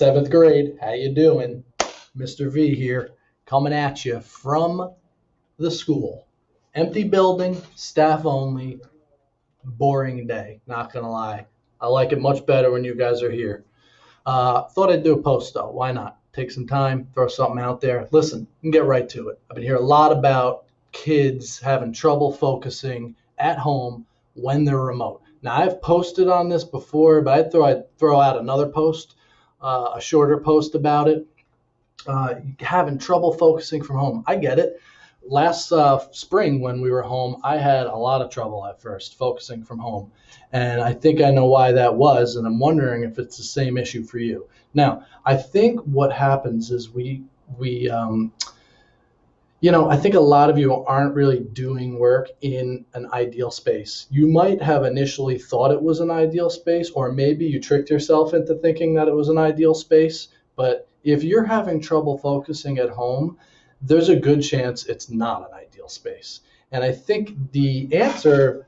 Seventh grade, how you doing? Mr. V here, coming at you from the school. Empty building, staff only, boring day, not gonna lie. I like it much better when you guys are here. Thought I'd do a post though, why not? Take some time, throw something out there. Listen, and get right to it. I've been hearing a lot about kids having trouble focusing at home when they're remote. Now I've posted on this before, but I'd throw out another post, a shorter post about it. Having trouble focusing from home. I get it. Last spring when we were home, I had a lot of trouble at first focusing from home. And I think I know why that was. And I'm wondering if it's the same issue for you. Now, I think what happens is I think a lot of you aren't really doing work in an ideal space. You might have initially thought it was an ideal space, or maybe you tricked yourself into thinking that it was an ideal space. But if you're having trouble focusing at home, there's a good chance it's not an ideal space. And I think the answer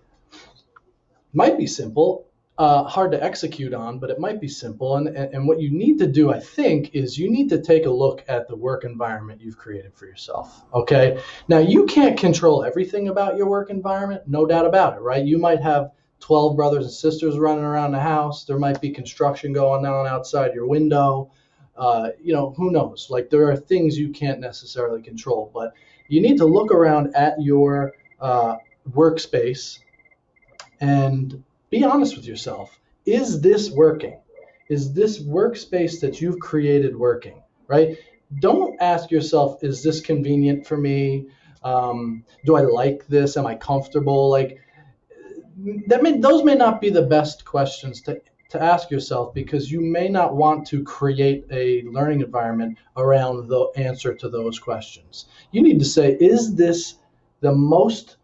might be simple, hard to execute on, but it might be simple. And what you need to do, I think, is you need to take a look at the work environment you've created for yourself. Okay. Now, you can't control everything about your work environment, no doubt about it, right? You might have 12 brothers and sisters running around the house. There might be construction going on outside your window. Who knows? Like, there are things you can't necessarily control, but you need to look around at your workspace and be honest with yourself. Is this working? Is this workspace that you've created working, right? Don't ask yourself, is this convenient for me? Do I like this? Am I comfortable? Like, those may not be the best questions to ask yourself, because you may not want to create a learning environment around the answer to those questions. You need to say, is this the most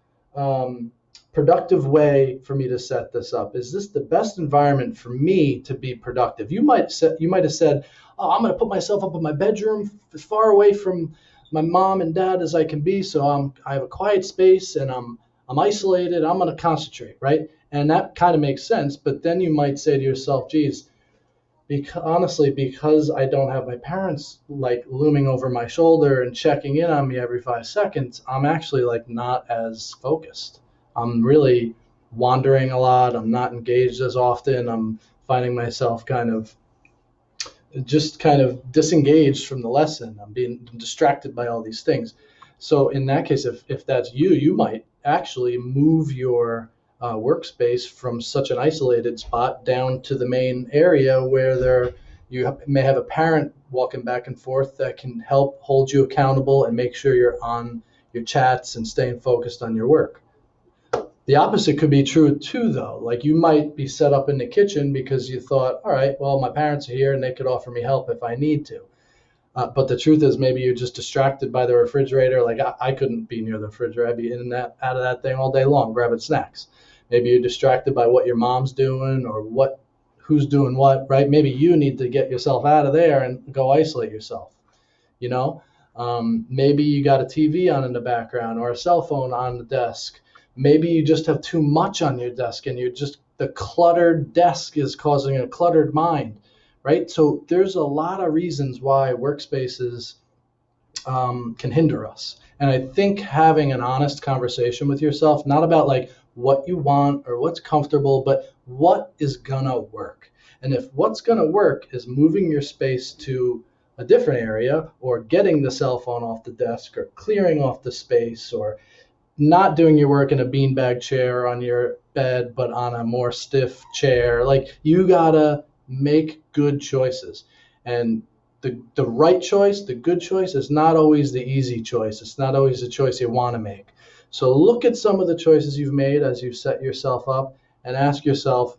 productive way for me to set this up? Is this the best environment for me to be productive? You might have said, oh, I'm going to put myself up in my bedroom as far away from my mom and dad as I can be, so I have a quiet space and I'm isolated. I'm going to concentrate, right? And that kind of makes sense. But then you might say to yourself, geez, honestly, because I don't have my parents like looming over my shoulder and checking in on me every 5 seconds, I'm actually like not as focused. I'm really wandering a lot. I'm not engaged as often. I'm finding myself kind of disengaged from the lesson. I'm being distracted by all these things. So in that case, if that's you, you might actually move your workspace from such an isolated spot down to the main area where you may have a parent walking back and forth that can help hold you accountable and make sure you're on your chats and staying focused on your work. The opposite could be true too, though. Like, you might be set up in the kitchen because you thought, all right, well, my parents are here and they could offer me help if I need to. But the truth is, maybe you're just distracted by the refrigerator. Like, I couldn't be near the refrigerator. I'd be in and out of that thing all day long, grabbing snacks. Maybe you're distracted by what your mom's doing or who's doing what, right? Maybe you need to get yourself out of there and go isolate yourself. Maybe you got a TV on in the background or a cell phone on the desk. Maybe you just have too much on your desk and the cluttered desk is causing a cluttered mind, right? So there's a lot of reasons why workspaces can hinder us. And I think having an honest conversation with yourself, not about like what you want or what's comfortable, but what is gonna work. And if what's gonna work is moving your space to a different area, or getting the cell phone off the desk, or clearing off the space, or not doing your work in a beanbag chair on your bed, but on a more stiff chair, like, you gotta make good choices. And the right choice, the good choice, is not always the easy choice. It's not always the choice you want to make. So look at some of the choices you've made as you set yourself up and ask yourself,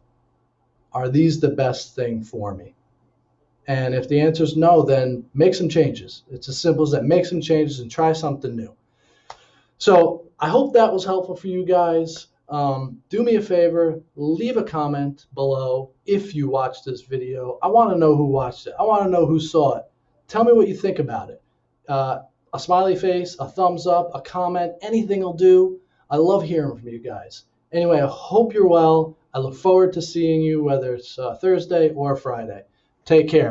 are these the best thing for me? And if the answer is no, then make some changes. It's as simple as that. Make some changes and try something new. So I hope that was helpful for you guys. Do me a favor, leave a comment below if you watched this video. I want to know who watched it. I want to know who saw it. Tell me what you think about it. A smiley face, a thumbs up, a comment, anything will do. I love hearing from you guys. Anyway, I hope you're well. I look forward to seeing you, whether it's Thursday or Friday. Take care.